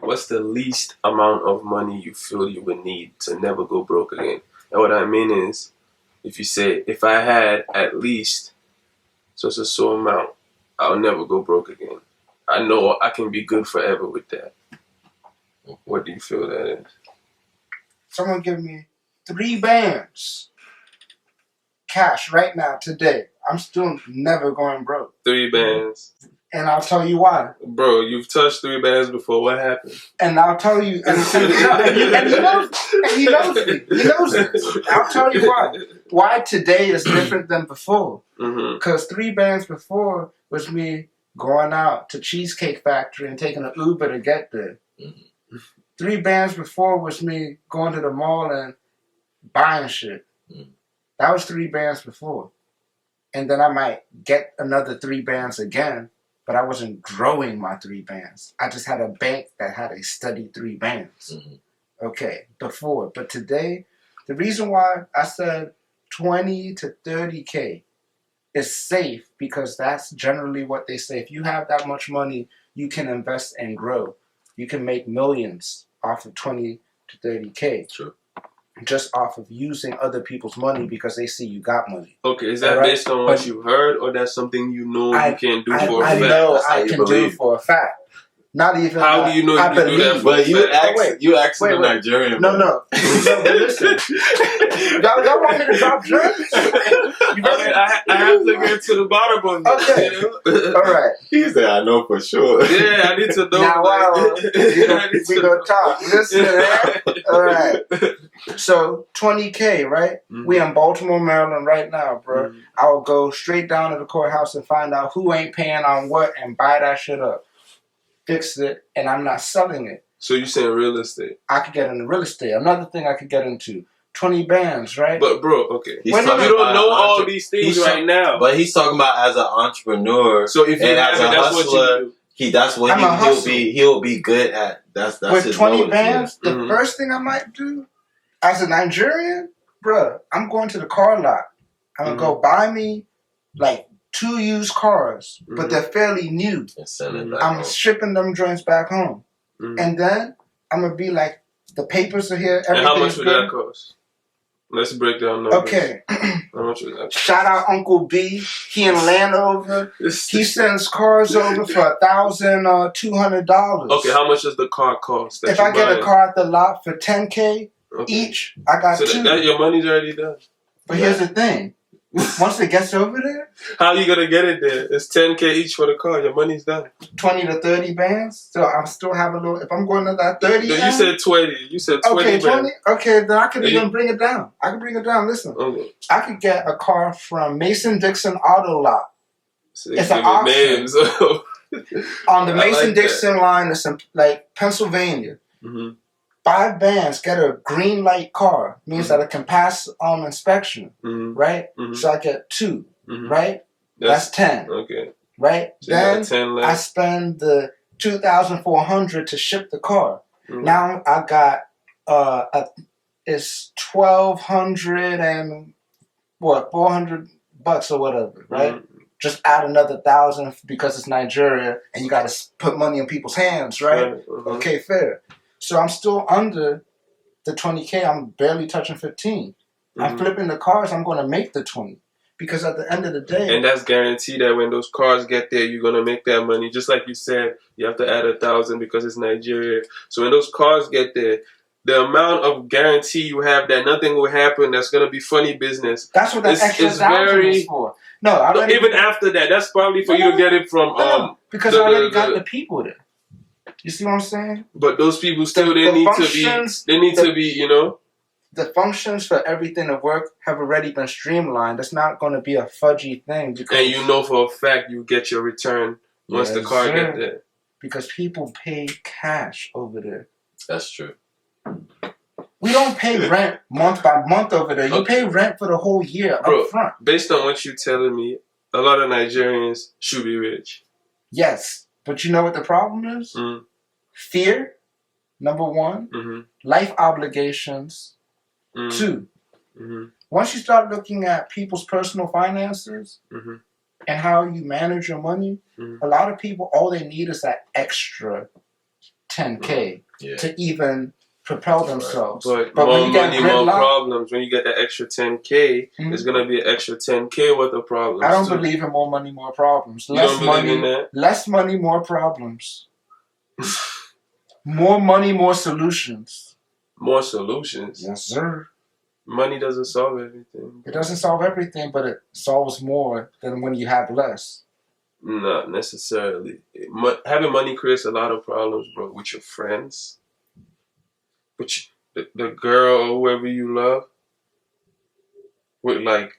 What's the least amount of money you feel you would need to never go broke again? And what I mean is, if you say, if I had at least such a so amount, I'll never go broke again. I know I can be good forever with that. What do you feel that is? Someone give me 3 bands cash right now today. I'm still never going broke. 3 bands. And I'll tell you why. Bro, you've touched 3 bands before. What happened? And I'll tell you, and he knows me. He knows it. I'll tell you why. Why today is different than before. Because 3 bands before was me going out to Cheesecake Factory and taking an Uber to get there. 3 bands before was me going to the mall and buying shit. That was 3 bands before. And then I might get another 3 bands again, but I wasn't growing my 3 bands. I just had a bank that had a steady 3 bands. Okay, before. But today, the reason why I said 20 to 30K is safe because that's generally what they say. If you have that much money, you can invest and grow. You can make millions off of 20 to 30K. Sure. Just off of using other people's money because they see you got money. Okay, is that based on what you heard, or that's something you know you can't do for a fact? I know I can do for a fact. Not even. How do you know you can do that? But you asked the Nigerian. No. Listen. Y'all want me to drop gems? I have to get to the bottom of it. Okay. All right. He said, I know for sure. Yeah, I need to know. Now, we gonna talk. Listen, man. All right. So 20K, right? We in Baltimore, Maryland right now, bro. I'll go straight down to the courthouse and find out who ain't paying on what and buy that shit up. Fix it, and I'm not selling it. So you saying real estate? I could get into real estate. Another thing I could get into. 20 bands, right? But bro, okay. You don't know all these things right now. But he's talking about as an entrepreneur. So if you as a hustler, that's what he'll be good at. That's with his 20 knowledge, bands, the first thing I might do as a Nigerian, bruh, I'm going to the car lot. I'm gonna go buy me like 2 used cars, but they're fairly new. I'm shipping them joints back home. And then I'm going to be like, the papers are here. And how much would that cost? Let's break down numbers. Okay. How much would that cost? Shout out Uncle B. He in Landover. He sends cars over for $1,200. Okay, how much does the car cost? If I get a car at the lot for $10K each, I got 2. So your money's already done. But here's the thing. Once it gets over there, how you gonna get it there? It's $10K each for the car. Your money's done. 20 to 30 bands. So I'm still have a little. If I'm going to that 30, you said 20. You said 20. Okay, 20. Okay, then I could even bring it down. I can bring it down. Listen, I could get a car from Mason Dixon Auto Lot. So it's an auction on the Mason Dixon line. It's in like Pennsylvania. 5 bands get a green light car. Means that it can pass inspection, right? So I get 2, right? That's 10. Okay. Right? So then 10 I spend the $2,400 to ship the car. Now I got it's $1,200 and $400 or whatever, right? Just add another $1,000 because it's Nigeria and you got to put money in people's hands, right? Okay, fair. So I'm still under the 20K. I'm barely touching 15. I'm flipping the cars. I'm going to make the 20 because at the end of the day, and that's guaranteed that when those cars get there, you're going to make that money. Just like you said, you have to add 1,000 because it's Nigeria. So when those cars get there, the amount of guarantee you have that nothing will happen, that's going to be funny business. That's what that extra 1,000 is for. No, even after that, that's probably for you to get it from because I already got the people there. You see what I'm saying? But those people still they need to be, you know. The functions for everything to work have already been streamlined. It's not going to be a fudgy thing. And you know for a fact you get your return once the car gets there. Because people pay cash over there. That's true. We don't pay rent month by month over there. You pay rent for the whole year up front. Based on what you're telling me, a lot of Nigerians should be rich. Yes. But you know what the problem is? Fear, number 1. Life obligations, 2. Once you start looking at people's personal finances and how you manage your money, a lot of people, all they need is that extra 10K to even propel themselves. But more when you money, get more problems. When you get that extra 10K, there's gonna be an extra 10K worth of problems. I don't believe in more money, more problems. You don't believe in that? Less money, more problems. More money, more solutions. More solutions? Yes, sir. Money doesn't solve everything. It doesn't solve everything, but it solves more than when you have less. Not necessarily. Having money creates a lot of problems, bro, with your friends, with the girl or whoever you love, with like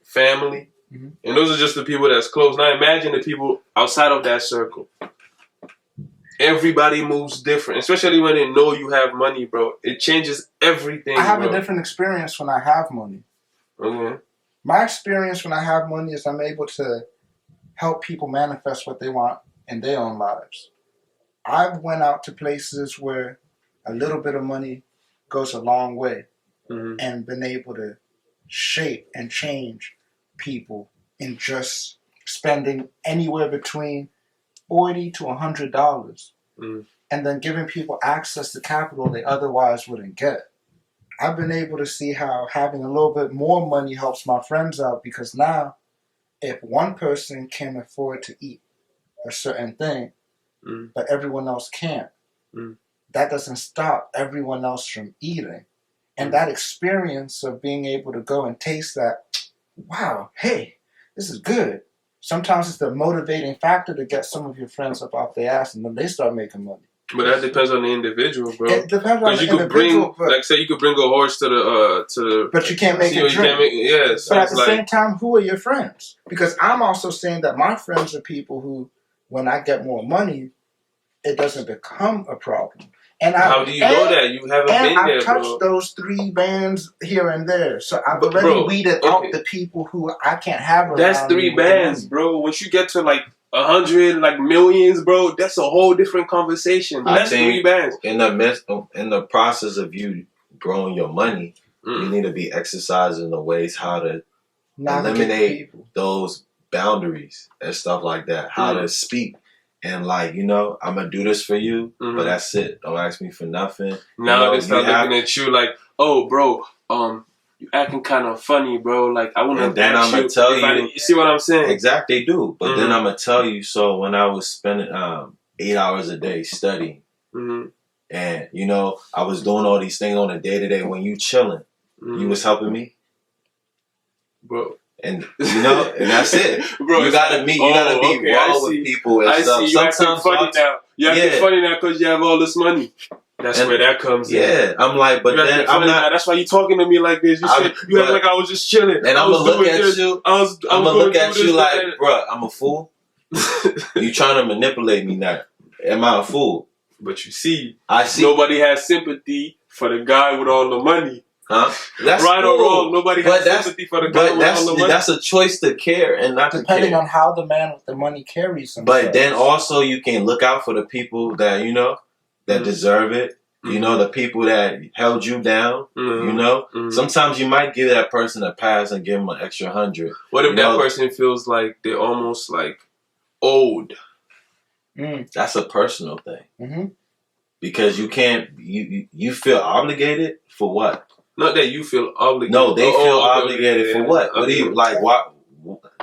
family. And those are just the people that's close. Now imagine the people outside of that circle. Everybody moves different, especially when they know you have money, bro. It changes everything. I have a different experience when I have money. Okay. My experience when I have money is I'm able to help people manifest what they want in their own lives. I've went out to places where a little bit of money goes a long way and been able to shape and change people in just spending anywhere between $40 to $100 and then giving people access to capital they otherwise wouldn't get. I've been able to see how having a little bit more money helps my friends out, because now if one person can afford to eat a certain thing, but everyone else can't, that doesn't stop everyone else from eating. And that experience of being able to go and taste that, wow, hey, this is good. Sometimes it's the motivating factor to get some of your friends up off their ass, and then they start making money. But that depends on the individual, bro. It depends on the individual. Because like say you could bring a horse to the but you can't make it drink. Yes. But at the same time, who are your friends? Because I'm also saying that my friends are people who, when I get more money, it doesn't become a problem. And how do you know that? You haven't been there, I've touched those 3 bands here and there. So I've already weeded out the people who I can't have around. That's 3 bands, bro. Once you get to like 100, like millions, bro, that's a whole different conversation. That's 3 bands. In the process of you growing your money, you need to be exercising the ways how to eliminate those boundaries and stuff like that. How to speak. And like, you know, I'm gonna do this for you, but that's it. Don't ask me for nothing. Now they start looking at you like, oh, bro, you acting kind of funny, bro. Like I want to. And then I'm gonna tell you. You see what I'm saying? Exactly, they do. But then I'm gonna tell you. So when I was spending 8 hours a day studying, and you know, I was doing all these things on a day-to-day. When you chilling, you was helping me, bro. And you know, and that's it. Bro, you gotta meet. You gotta be raw with people and stuff. See. You acting funny now. You acting funny now because you have all this money. That's where that comes in. Yeah, I'm like, but then I'm not. That's why you talking to me like this. You act like I was just chilling. And I'm gonna look at you. I'm gonna look at you like, bro, I'm a fool. You trying to manipulate me now? Am I a fool? But you see, I see. Nobody has sympathy for the guy with all the money. Huh? That's right cool. or wrong. Nobody has sympathy for the guy with all the money. That's a choice to care and not depending to care. on how the man with the money carries himself. But then also you can look out for the people that you know that deserve it. You know, the people that held you down. You know, sometimes you might give that person a pass and give them an extra 100. What if that person feels like they're almost like owed? That's a personal thing. Because you can't. You feel obligated for what? Not that you feel obligated. No, they feel obligated for what? What do you like? What?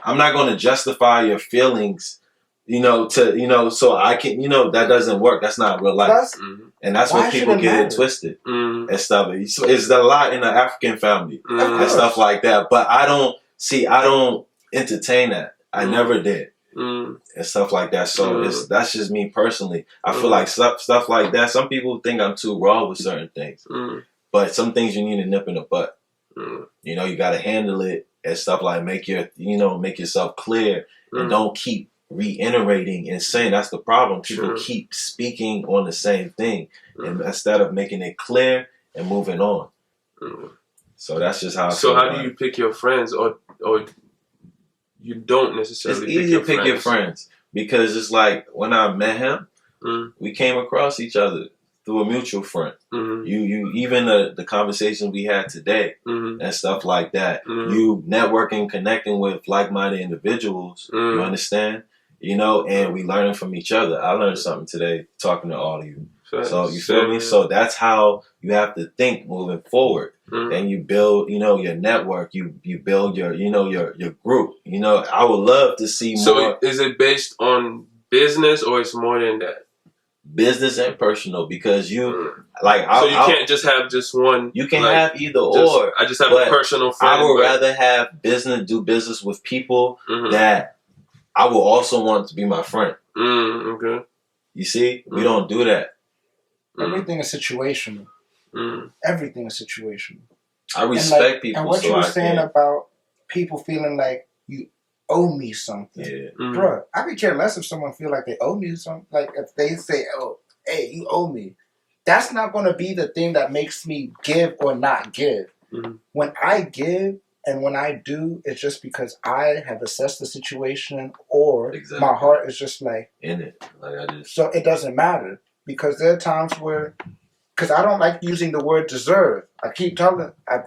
I'm not going to justify your feelings, you know. So I can, that doesn't work. That's not real life, and that's where people get it twisted and stuff. It's a lot in the African family and stuff like that. But I don't entertain that. I never did. And stuff like that. So that's just me personally. I feel like stuff like that. Some people think I'm too raw with certain things. But some things you need to nip in the butt. You know, you got to handle it and stuff like make yourself clear and don't keep reiterating and saying that's the problem. People keep speaking on the same thing and instead of making it clear and moving on. So that's just how. So how do you pick your friends, or you don't necessarily? It's easy to pick your friends because it's like when I met him, we came across each other through a mutual friend. You even the conversation we had today and stuff like that. You networking, connecting with like-minded individuals. You understand? You know, and we learning from each other. I learned something today talking to all of you. So you feel me? So that's how you have to think moving forward. Then you build, your network. You build your, your group. I would love to see more. So is it based on business or it's more than that? Business and personal, because you can't just have just one. You can have either or. I just have a personal friend. I would rather have do business with people that I will also want to be my friend. Okay. You see, we don't do that. Everything is situational. Everything is situational. I respect people. And what you were saying about people feeling like you owe me something, bro. I could care less if someone feel like they owe me something. Like if they say, "Oh, hey, you owe me," that's not going to be the thing that makes me give or not give. When I give and when I do, it's just because I have assessed the situation, or my heart is just like in it. So it doesn't matter, because there are times where, because I don't like using the word deserve. I've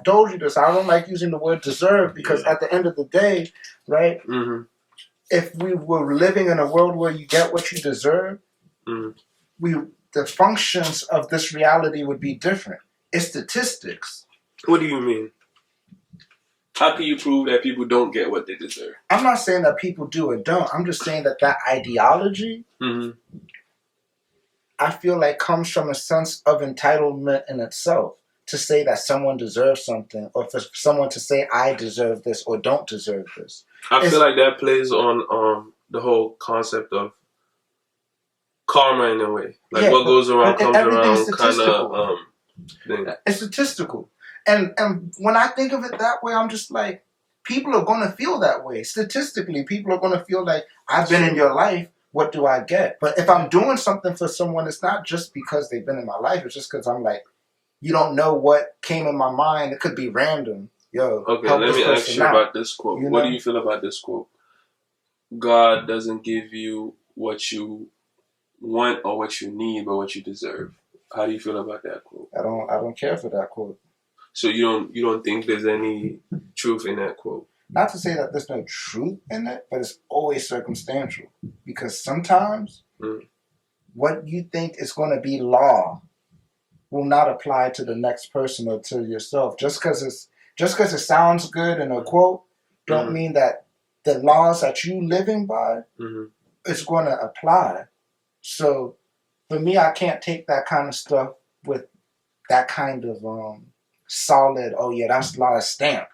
told you this. I don't like using the word deserve because at the end of the day, right? If we were living in a world where you get what you deserve, the functions of this reality would be different. It's statistics. What do you mean? How can you prove that people don't get what they deserve? I'm not saying that people do or don't. I'm just saying that ideology, I feel like comes from a sense of entitlement in itself, to say that someone deserves something, or for someone to say I deserve this or don't deserve this. I feel like that plays on the whole concept of karma in a way. Like what goes around comes around kind of thing. It's statistical. And when I think of it that way, I'm just like, people are going to feel that way. Statistically, people are going to feel like, I've been in your life, what do I get? But if I'm doing something for someone, it's not just because they've been in my life. It's just because I'm like, you don't know what came in my mind. It could be random. Okay, let me ask you about this quote. What do you feel about this quote? God doesn't give you what you want or what you need, but what you deserve. How do you feel about that quote? I don't care for that quote. So you don't think there's any truth in that quote? Not to say that there's no truth in it, but it's always circumstantial. Because sometimes what you think is going to be law will not apply to the next person or to yourself. Just because it sounds good in a quote, don't mean that the laws that you living by is going to apply. So for me, I can't take that kind of stuff with that kind of solid, oh yeah, that's law stamped.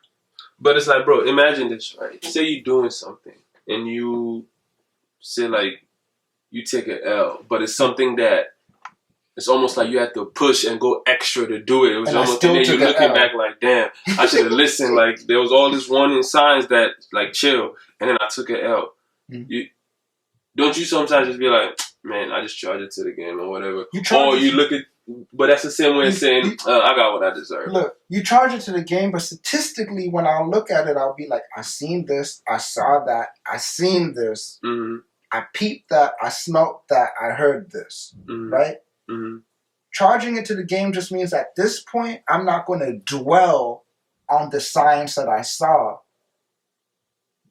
But it's like, bro, imagine this, right? Say you're doing something and you say like you take an L, but it's something that it's almost like you have to push and go extra to do it. It was almost, and then you're looking back like, damn, I should have listened. Like there was all this warning signs that like chill, and then I took an L. Don't you sometimes just be like, man, I just charge it to the game or whatever? You look at, but that's the same way of saying, I got what I deserve. Look, you charge it to the game, but statistically, when I look at it, I'll be like, I seen this, I saw that, I seen this, I peeped that, I smelt that, I heard this, right? Charging it to the game just means at this point, I'm not going to dwell on the signs that I saw.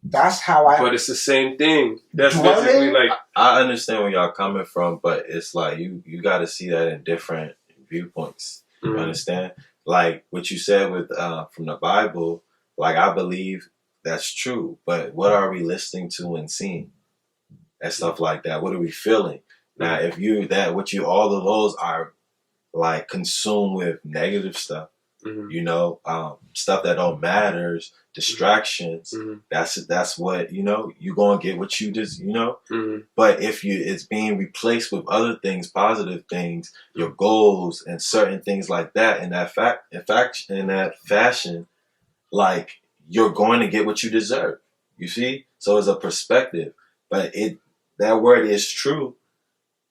That's how I... But it's the same thing. That's basically like... I understand where y'all coming from, but it's like you got to see that in different viewpoints. You understand? Like what you said with from the Bible, like I believe that's true. But what are we listening to and seeing? And stuff like that. What are we feeling? Now, if all of those are like consumed with negative stuff, stuff that don't matters, distractions, that's what, you're going to get what you just, but if it's being replaced with other things, positive things, your goals and certain things like that, in that fashion, like you're going to get what you deserve, you see? So it's a perspective, but that word is true.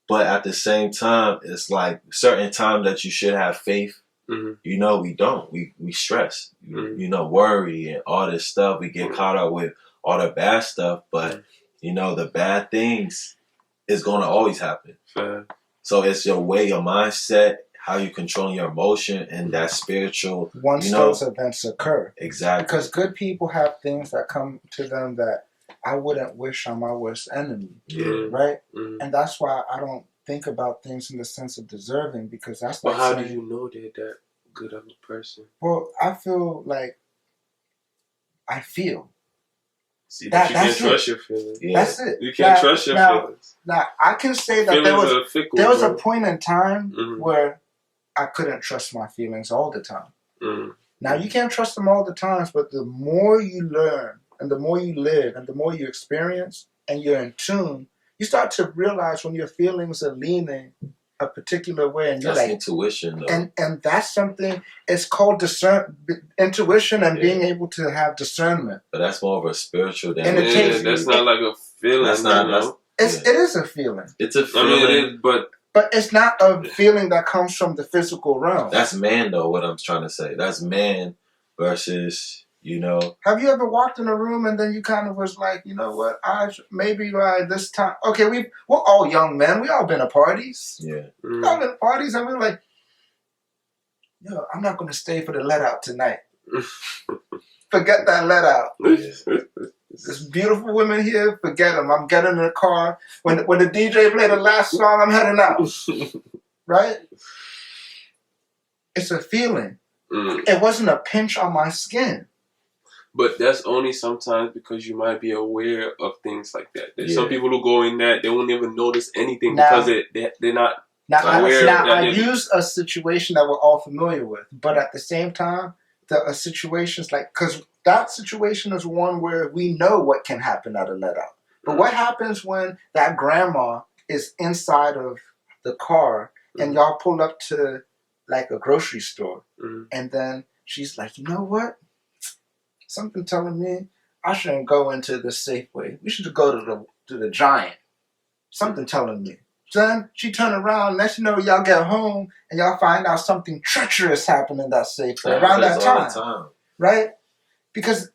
But at the same time, it's like certain times that you should have faith. We don't. We stress. Worry and all this stuff. We get caught up with all the bad stuff. But, the bad things is going to always happen. So it's your way, your mindset, how you control your emotion, and that spiritual. Once those events occur. Exactly. Because good people have things that come to them that I wouldn't wish on my worst enemy, right? And that's why I don't think about things in the sense of deserving, because that's But like how saying, do you know they're that good of a person? well, I feel like I feel. See, but you can't trust your feelings. Yeah. That's it. You can't trust your feelings. Now, I can say that there was a point in time where I couldn't trust my feelings all the time. Now, you can't trust them all the time, but the more you learn and the more you live and the more you experience and you're in tune, you start to realize when your feelings are leaning a particular way, and you're that's like intuition, though. And that's something. It's called intuition and being able to have discernment. But that's more of a spiritual. That's not like a feeling. That's not. It is a feeling. It's a feeling. I mean, it is, but it's not a feeling that comes from the physical realm. That's man, though. What I'm trying to say. That's man versus. Have you ever walked in a room and then you kind of was like, you know what? Maybe by this time. Okay, we're all young men. We all been to parties. Yeah. We all been to parties, and we're like, yo, I'm not going to stay for the let out tonight. Forget that let out. There's beautiful women here. Forget them. I'm getting in the car. When the DJ play the last song, I'm heading out. Right? It's a feeling. It wasn't a pinch on my skin. But that's only sometimes because you might be aware of things like that. There's some people who go in that they won't even notice anything because they're not aware. I use a situation that we're all familiar with, but at the same time, the situations because that situation is one where we know what can happen at a let out. But what happens when that grandma is inside of the car and y'all pull up to like a grocery store, and then she's like, you know what? Something telling me I shouldn't go into the Safeway. We should go to the Giant. Something telling me. Then she turn around. Next you know, y'all get home and y'all find out something treacherous happened in that Safeway around that time, right? Because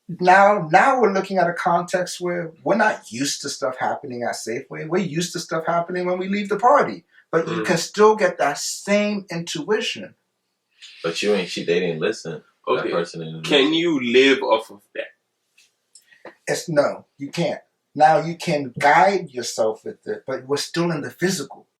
now we're looking at a context where we're not used to stuff happening at Safeway. We're used to stuff happening when we leave the party, but you can still get that same intuition. But they didn't listen. Okay. Can you live off of that? No, you can't. Now you can guide yourself with it, but we're still in the physical.